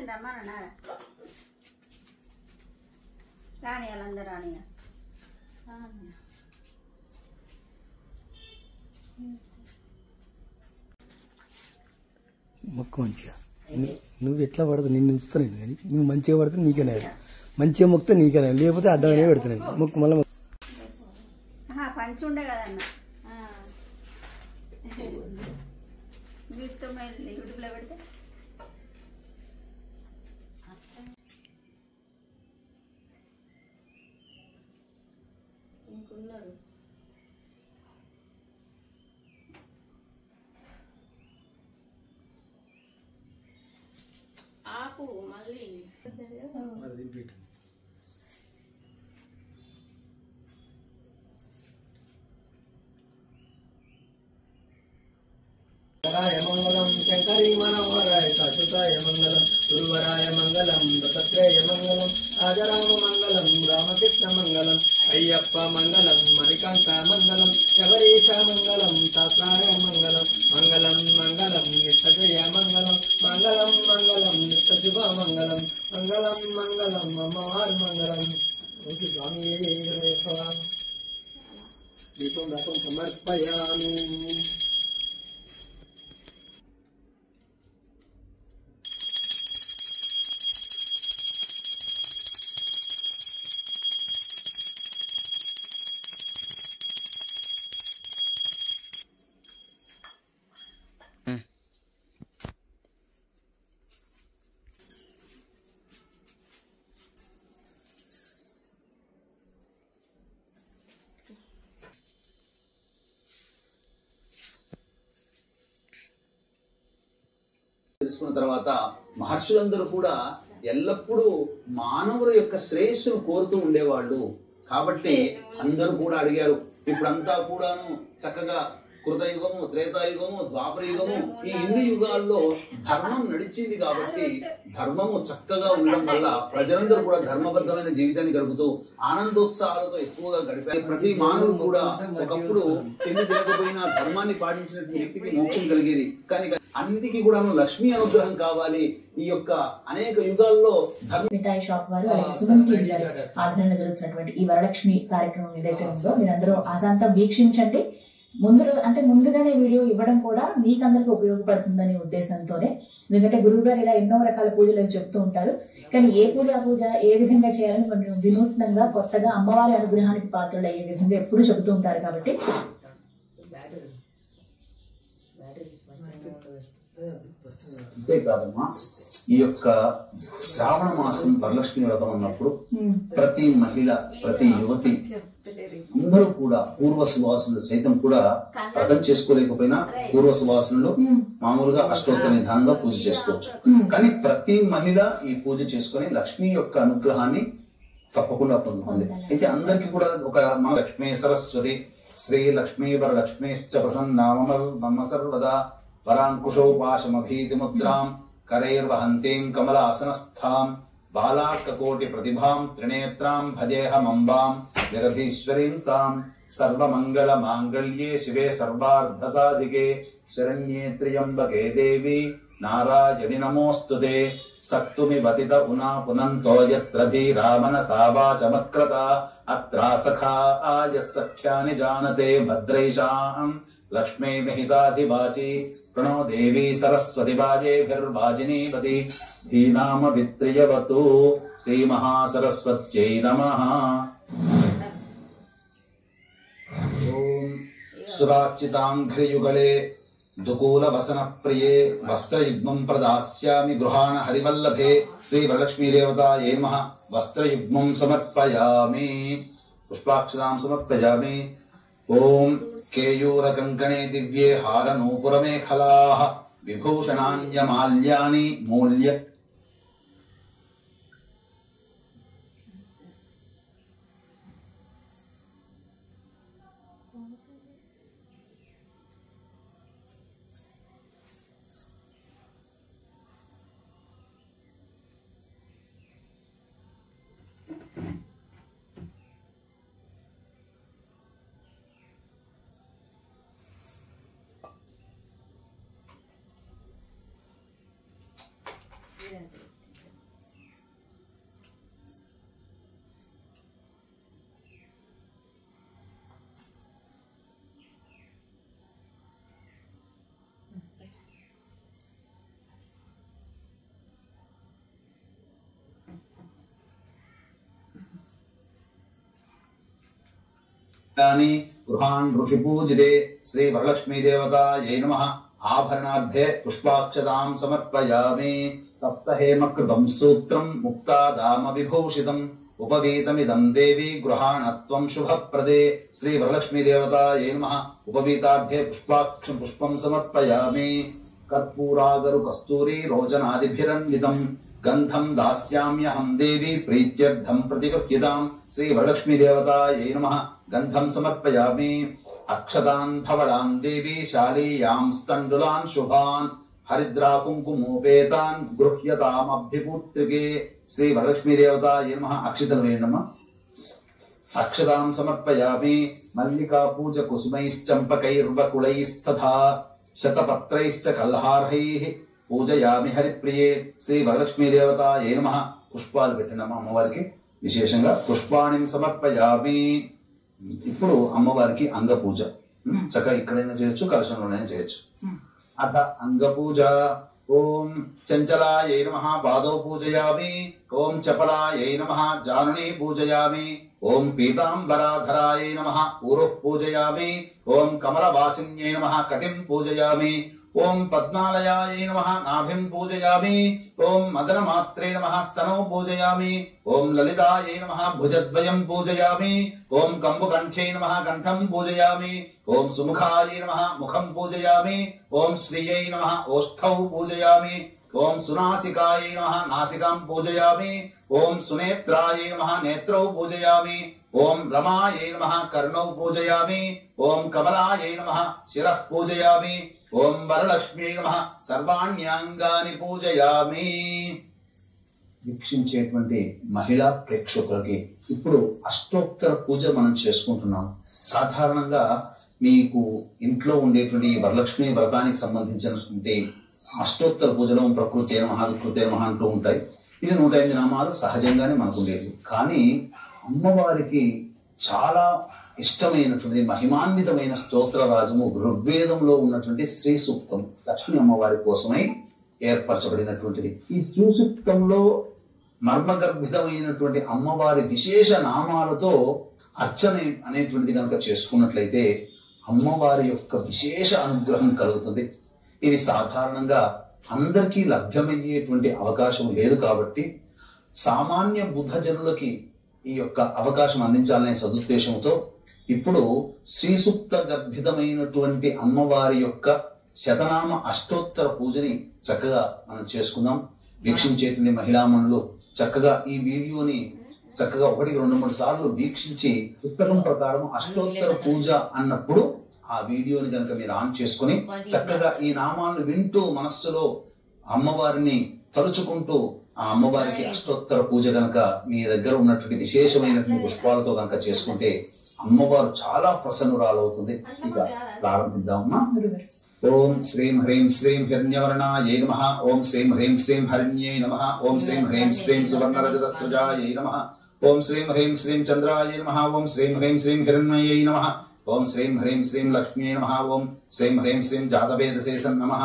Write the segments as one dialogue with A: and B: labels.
A: రమ్మన్నారా రానియాలి అందరు రానియా
B: మొక్క మంచిగా నువ్వు ఎట్లా పడతావు నిన్ను ఉంచుతాను కానీ నువ్వు మంచిగా పడితే నీకనే మంచిగా మొక్కితే నీకనే లేకపోతే అడ్డమనే పెడుతున్నాను మొక్కు మళ్ళీ
A: పంచి ఉండే కదన్న తీసుకొని యూట్యూబ్లో పెడితే ఇంకున్నారు ఆపు మళ్ళీ
B: మంగళం శంకరీ మనోహరాయ శాశ్వతాయ మంగళం గురువరాయ మంగళం దత్తాత్రేయ మంగళం రాజరామ మంగళం రామకృష్ణ మంగళం అయ్యప్ప మంగళం మణికాంత మంగళం శబరీశ మంగళం శాస్త్రాయ మంగళం మంగళం మంగళం నిత్యజయ మంగళం మంగళం మంగళం నిత్యశుభ మంగళం మంగళం మంగళం అమ్మవారి మంగళం స్వామి దీపం రసం సమర్పయామి.
C: తెలుసుకున్న తర్వాత మహర్షులందరూ కూడా ఎల్లప్పుడూ మానవుల యొక్క శ్రేయస్సును కోరుతూ ఉండేవాళ్ళు. కాబట్టి అందరూ కూడా అడిగారు. ఇప్పుడంతా కూడాను చక్కగా కృతయుగము, త్రేతాయుగము, ద్వాపర యుగము, ఈ ఇన్ని యుగాల్లో ధర్మం నడిచింది. కాబట్టి ధర్మము చక్కగా ఉండడం వల్ల ప్రజలందరూ కూడా ధర్మబద్ధమైన జీవితాన్ని గడుపుతూ ఆనందోత్సాహాలతో ఎక్కువగా గడిపారు. ప్రతి మానవుడు కూడా ఒకప్పుడు తిండి తినకపోయినా ధర్మాన్ని పాటించినటువంటి వ్యక్తికి మోక్షం కలిగేది. కానీ అన్నిటికీ కూడా లక్ష్మీ అనుగ్రహం కావాలి. ఈ యొక్క అనేక యుగాల్లో
D: మిఠాయి షాప్ వారు అలాగే సుమన్ టీవీ గారి ఆధ్వర్యంలో జరుగుతున్నటువంటి ఈ వరలక్ష్మి కార్యక్రమం ఏదైతే ఉందో మీరందరూ ఆశాంతం వీక్షించండి. ముందుగానే వీడియో ఇవ్వడం కూడా మీకందరికి ఉపయోగపడుతుందనే ఉద్దేశంతోనే. ఎందుకంటే గురువు గారు ఇలా ఎన్నో రకాల పూజలు చెప్తూ ఉంటారు. కానీ ఏ పూజ ఏ విధంగా చేయాలని కొంచెం వినూత్నంగా కొత్తగా అమ్మవారి అనుగ్రహానికి పాత్రలు అయ్యే విధంగా ఎప్పుడూ చెబుతూ ఉంటారు. కాబట్టి
C: అంతేకాదమ్మా, ఈ యొక్క శ్రావణ మాసం వరలక్ష్మి వ్రతం ఉన్నప్పుడు ప్రతి మహిళ, ప్రతి యువతి అందరూ కూడా పూర్వ సువాసనులు సైతం కూడా వ్రతం చేసుకోలేకపోయినా పూర్వ సువాసనులు మామూలుగా అష్టోత్తర విధానంగా పూజ చేసుకోవచ్చు. కానీ ప్రతి మహిళ ఈ పూజ చేసుకుని లక్ష్మి యొక్క అనుగ్రహాన్ని తప్పకుండా పొందుతుంది. అయితే అందరికి కూడా ఒక లక్ష్మీ సరస్వతి శ్రీ లక్ష్మీ వరలక్ష్మీశ్చ ప్రసన్నామ సర్వదా వరాంకుశోపాశమభీతి ముద్రాం కరైర్వహంతీం కమలాసనస్థాం బాలార్కకోటి ప్రతిభాం త్రినేత్రాం భజేహమంబాం జగదీశ్వరీం తాం సర్వమంగళ మాంగళ్యే శివే సర్వార్ధసాధికే శరణ్యే త్ర్యంబకే దేవి నారాయణి నమోస్తుతే. సక్తుమి వతిత ఉనా పునంతో యత్ర ధీరా మనసా వాచమక్రత అత్రా సఖా ఆయ సఖ్యాని జానతే భద్రైషాం లక్ష్మీ నిహితాధివాచి ప్రణో దేవీ సరస్వతి వాజేభిర్వాజినీవతి ధీనామ విత్రియవతు. శ్రీ మహాసరస్వత్యై నమః. ఓం సురార్చితాంఘ్రియుగళే దుకూల వసన ప్రియే వస్త్రయుగ్మం ప్రదాస్యామి గృహాణ హరివల్లభే. శ్రీ వరలక్ష్మీ దేవతాయై నమః. వస్త్రయుగ్మం సమర్పయామి, పుష్పాక్షతాం సమర్పయామి. ఓం కేయూర కంకణే దివ్యే హార నూపుర మేఖలాః విభూషణాన్యమాల్యాని మూల్య గృహాన్ ఋషి పూజితే శ్రీ వరలక్ష్మీ దేవతాయై నమః ఆభరణార్థే పుష్పాక్షతాం సమర్పయామి తప్తహేమకృతం సూత్రం ముక్తాదామ విభూషితం ఉపవీతమిదం దేవి గృహాణత్వం శుభప్రదే శ్రీ వరలక్ష్మీ దేవతాయై నమః ఉపవీతార్థే పుష్పం సమర్పయామి కర్పూరాగరు కస్తూరి రోచనాదిభిరన్వితం గంధం దాస్యామ్యహం దేవి ప్రీత్యర్థం ప్రతిగృహ్యతాం శ్రీ వరలక్ష్మీ దేవతాయై నమః గంధం సమర్పయామి అక్షతాన్ ధవళాన్ దేవి శాలీయాం స్థండులాన్ శుభాన్ హరిద్రా కుంకుమోపేతాన్ గృహ్యతామభ్యపుత్రికే శ్రీ వరలక్ష్మీ దేవతాయై నమః అక్షతలు వేయండమ్మా అక్షతాం సమర్పయామి మల్లికా పూజ కుసుమైశ్చంపకైర్వకులైస్తథా శతపత్రైశ్చ కల్హార్హైః పూజయామి హరిప్రియే శ్రీ వరలక్ష్మీ దేవతాయై నమః పుష్పాలు పెట్టినమ్మా అమ్మవారికి విశేషంగా పుష్పాణిం సమర్పయామి. ఇప్పుడు అమ్మవారికి అంగ పూజ చక్కగా ఇక్కడైనా చేయొచ్చు కలశంలోనైనా చేయొచ్చు. అథ అంగ పూజ. ఓం చంచలాయై నమః పాదౌ పూజయామి. ఓం చపలాయై నమః జానుని పూజయామి. ఓం పీతాంబరాధరాయై నమః ఊరుః పూజయామి. ఓం కమలవాసిన్యై నమః కటిం పూజయామి. ఓం పద్మాలయాయై నమః నాభిం పూజయామి. ఓం మదనమాత్రే నమః స్తనౌ పూజయామి. ఓం లలితాయై నమః భుజద్వయం పూజయామి. ఓం కంబుకంఠ్యై నమః కంఠం పూజయామి. ఓం సుముఖాయై నమః ముఖం పూజయామి. ఓం శ్రియై నమః ఓష్ఠౌ పూజయామి. ఓం సునాసికాయై నమః నాసికాం పూజయామి. ఓం సునేత్రాయై నమః నేత్రౌ పూజయామి. ఓం రమాయై నమః కర్ణౌ పూజయామి. ఓం కమలాయై నమః శిరః పూజయామి. ఓం వరలక్ష్మీ నమః సర్వాణ్యాంగాని పూజయామి. వీక్షించేటువంటి మహిళా ప్రేక్షకులకి ఇప్పుడు అష్టోత్తర పూజ మనం చేసుకుంటున్నాం. సాధారణంగా మీకు ఇంట్లో ఉండేటువంటి వరలక్ష్మి వ్రతానికి సంబంధించినటువంటి అష్టోత్తర పూజలో ప్రకృతి నమః వికృతి నమః అంటూ ఉంటాయి. ఇది 108 నామాలు సహజంగానే మనకు ఉండేది. కానీ అమ్మవారికి చాలా ఇష్టమైనటువంటి మహిమాన్వితమైన స్తోత్ర రాజము ఋగ్వేదంలో ఉన్నటువంటి శ్రీ సూక్తం లక్ష్మీ అమ్మవారి కోసమై ఏర్పరచబడినటువంటిది. ఈ శ్రీ సూక్తంలో మర్మగర్భితమైనటువంటి అమ్మవారి విశేష నామాలతో అర్చన అనేటువంటిది కనుక చేసుకున్నట్లయితే అమ్మవారి యొక్క విశేష అనుగ్రహం కలుగుతుంది. ఇది సాధారణంగా అందరికీ లభ్యమయ్యేటువంటి అవకాశం లేదు కాబట్టి సామాన్య బుద్ధజనులకి ఈ యొక్క అవకాశం అందించాలనే సదుద్దేశంతో ఇప్పుడు శ్రీ సూక్త గర్భితమైనటువంటి అమ్మవారి యొక్క శతనామ అష్టోత్తర పూజని చక్కగా మనం చేసుకుందాం. వీక్షించేటువంటి మహిళామణులు చక్కగా ఈ వీడియోని చక్కగా 1-2-3 సార్లు వీక్షించి పుస్తకం ప్రకారం అష్టోత్తర పూజ అన్నప్పుడు ఆ వీడియోని కనుక మీరు ఆన్ చేసుకుని చక్కగా ఈ నామాలను వింటూ మనస్సులో అమ్మవారిని తలుచుకుంటూ ఆ అమ్మవారికి అష్టోత్తర పూజ కనుక మీ దగ్గర ఉన్నటువంటి విశేషమైనటువంటి పుష్పాలతో కనుక చేసుకుంటే అమ్మవారు చాలా ప్రసన్నురాలవుతుంది. ఇక ప్రారంభిద్దామమ్మా. ఓం శ్రీం హ్రీం శ్రీం హిరణ్యవర్ణాయై నమః. ఓం శ్రీం హ్రీం శ్రీం హరిణ్యై నమః. ఓం శ్రీం హ్రీం శ్రీం సువర్ణరజతస్రజాయై నమః. ఓం శ్రీం హ్రీం శ్రీం చంద్రాయై నమః. ఓం శ్రీం హ్రీం శ్రీం హిరణ్మయై నమః. ఓం శ్రీం హ్రీం శ్రీం లక్ష్మ్యై నమః. ఓం శ్రీం హ్రీం శ్రీం జాతవేదశేషం నమః.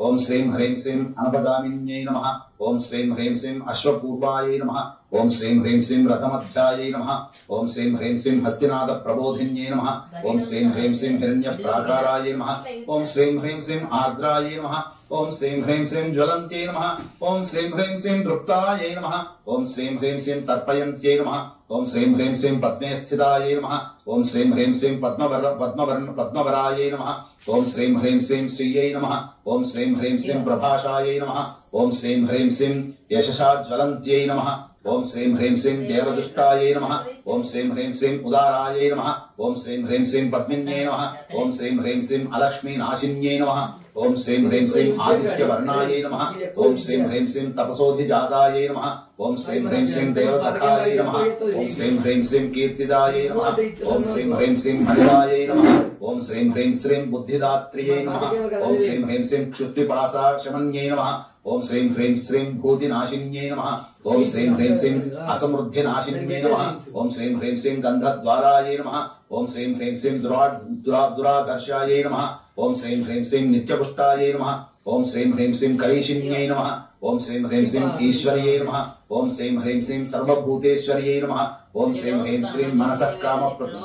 C: ఓం శ్రీం హ్రీం శ్రీం అనపగామిన్యై నమః. ఓం శ్రీం హ్రీం శ్రీం అశ్వపూర్వాయై నమః. ఓం శ్రీం హ్రీం శ్రీం రథమధ్యాయై నమః. ఓం శ్రీం హ్రీం శ్రీం హస్తినాద ప్రబోధిన్యై నమః. ఓం శ్రీం హ్రీం శ్రీం హిరణ్య ప్రాకారాయై నమః. ఓం శ్రీం హ్రీం శ్రీం ఆర్ద్రాయై నమః. ఓం శ్రీం హ్రీం శ్రీం జ్వలంత్యై నమః. ఓం శ్రీం హ్రీం శ్రీం తృప్తాయై నమః. ఓం శ్రీం హ్రీం శ్రీం తర్పయంత్యై నమః. ఓం శ్రీం హ్రీం శ్రీం పద్మే స్థితాయై నమః. ఓం శ్రీం హ్రీం శ్రీం పద్మవరాయై నమః. ఓం శ్రీం హ్రీం శ్రీం శ్రీయై నమః. ఓం శ్రీం హ్రీం శ్రీం ప్రభాషాయై నమః. ఓం శ్రీం హ్రీం శ్రీం యశసాజ్వలంత్యై నమః. ఓం శ్రీం హ్రీం శ్రీం దేవదుష్టాయై నమః. ఓం శ్రీం హ్రీం శ్రీం ఉదారాయై నమః. ఓం శ్రీం హ్రీం శ్రీం పద్మిన్యై నమః. ఓం శ్రీం హ్రీం శ్రీం అలక్ష్మీ నాశిన్యై నమః. ఓం శ్రీం హ్రీం శ్రీం ఆదిత్యవర్ణాయై నమః. ఓం శ్రీం హ్రీం శ్రీం తపసోధిజాతాయై నమః. ఓం శ్రీం హ్రీం శ్రీం దేవసఖాయై నమః. ఓం శ్రీం హ్రీం శ్రీం కీర్తిదాయై నమః. ఓం శ్రీం హ్రీం శ్రీం హరిదాయై నమః. ఓం శ్రీం హ్రీం శ్రీం బుద్ధిదాత్రియై నమః. ఓం శ్రీం హ్రీం శ్రీం క్షుత్పిపాసాక్షమన్యై నమః. ఓం శ్రీం హ్రీం శ్రీం భూతినాశిన్యై నమః. ఓం శ్రీం హ్రీం శ్రీం అసమృద్ధినాశిన్యై నమః. ఓం శ్రీం హ్రీం శ్రీం గంధద్వారాయై నమః. ఓం శ్రీం హ్రీం శ్రీం దురాదర్శాయై నమః. ఓం శ్రీం హ్రీం శ్రీం నిత్యపుష్టాయై నమః. ఓం శ్రీం హ్రీం శ్రీం కరీషిన్యై నమః. ఓం శ్రీం హ్రీం శ్రీం ఈశ్వర్యై నమః. ఓం శ్రీం హ్రీం శ్రీం సర్వభూతేశ్వర్యై నమః. ఓం శ్రీం హ్రీం శ్రీం మనసః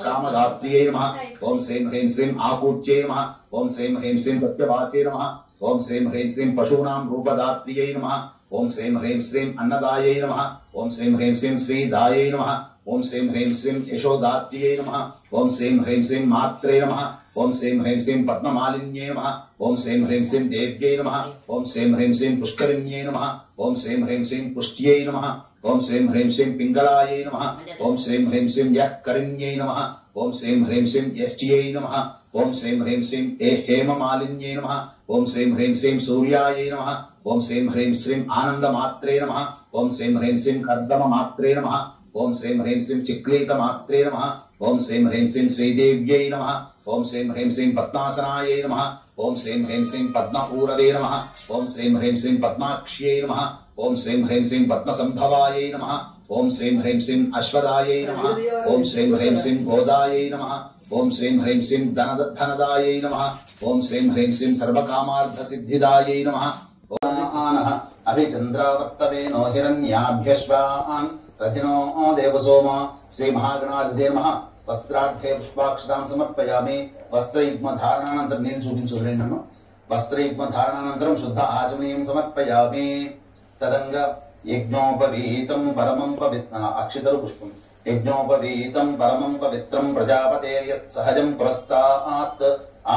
C: కామదాత్ర్యై నమః. ఓం శ్రీం హ్రీం శ్రీం ఆకూత్యై నమః. ఓం శ్రీం హ్రీం శ్రీం ప్రత్యవాచే నమః. ఓం శ్రీం హ్రీం శ్రీం పశూనాం రూపదాత్ర్యై నమః. ఓం శ్రీం హ్రీం శ్రీం అన్నదాయై నమః. ఓం శ్రీం హ్రీం శ్రీం శ్రీదాయై నమః. ఓం శ్రీం హ్రీం శ్రీం యశోదాత్ర్యై నమః. ఓం శ్రీం హ్రీం శ్రీం మాత్రే నమః. ఓం శ్రీం హ్రీం శ్రీం పద్మమాలిన్యై నమః. ఓం శ్రీం హ్రీం శ్రీం దేవ్యై నమః. ఓం శ్రీం హ్రీం శ్రీం పుష్కరిణ్యై నమః. ఓం శ్రీం హ్రీం శ్రీం పుష్ట్యై నమః. ఓం శ్రీం హ్రీం శ్రీం పింగళాయై నమః. ఓం శ్రీం హ్రీం శ్రీం యఃకరిణ్యై నమః. ఓం శ్రీం హ్రీం శ్రీం యష్ట్యై నమః. ఓం శ్రీం హ్రీం శ్రీం హేమమాలిన్యై నమః. ఓం శ్రీం హ్రీం శ్రీం సూర్యాయై నమః. ఓం శ్రీం హ్రీం శ్రీం ఆనందమాత్రే నమః. ఓం శ్రీం హ్రీం శ్రీం కర్దమమాత్రే నమః. ఓం శ్రీం హ్రీం శ్రీం చిక్లీతమాత్రే నమః. ఓం శ్రీం హ్రీం శ్రీం శ్రీదేవ్యై నమః. ఓం శ్రీం హ్రీం శ్రీం పద్మాసనాయై నమః. ఓం శ్రీం హ్రీం శ్రీం పద్మపూరవే నమః. ఓం శ్రీం హ్రీం శ్రీం పద్మాక్ష్యై నమః. ఓం శ్రీం హ్రీం శ్రీం పద్మసంభవాయై నమః. ఓం శ్రీం హ్రీం శ్రీం అశ్వదాయై నమః. ఓం శ్రీం హ్రీం శ్రీం గోదాయై నమః. ఓం శ్రీం హ్రీం శ్రీం ధనదాయై నమః. ఓం శ్రీం హ్రీం శ్రీం సర్వకామార్థసిద్ధిదాయై నమః. అభిచంద్రావర్తవేనో హిరణ్యాభ్యశ్వాన్ రథినో దేవసోమ. శ్రీ మహాగణాధిపతే నమః. వస్త్రాఢ్యే పుష్పాక్షతాం సమర్పయామి. వస్త్రయుగ్మ ధారణానంతరం నేను చూపించు నన్ను. వస్త్రయుగ్మ ధారణానంతరం శుద్ధ ఆచమనీయం సమర్పయామి. తదంగ యజ్ఞోపవీతం పరమం అక్షితలు పుష్పం. యజ్ఞోపవీతం పరమం పవిత్రం ప్రజాపతేర్యత్ సహజం పురస్తాత్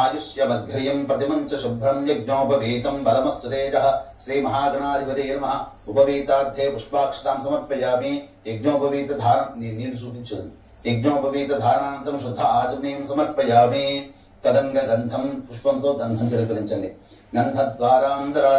C: ఆయుష్యమఘ్రియం ప్రతిమంచ శుభ్రం. యజ్ఞోపవీతం పరమస్తు తేజః. శ్రీ మహాగణాధిపతే నమః. ఉపవీతార్థే పుష్పాక్షతాం సమర్పయామి. యజ్ఞోపవీత ధారణ నేను చూపించదు. యజ్ఞోపవీత ధారణానంతరం శుద్ధ ఆచమనీయం సమర్పయామి. తదంగ గంధం పుష్పంతో గంధం చిలకరించండి. గంధద్వారాంతరా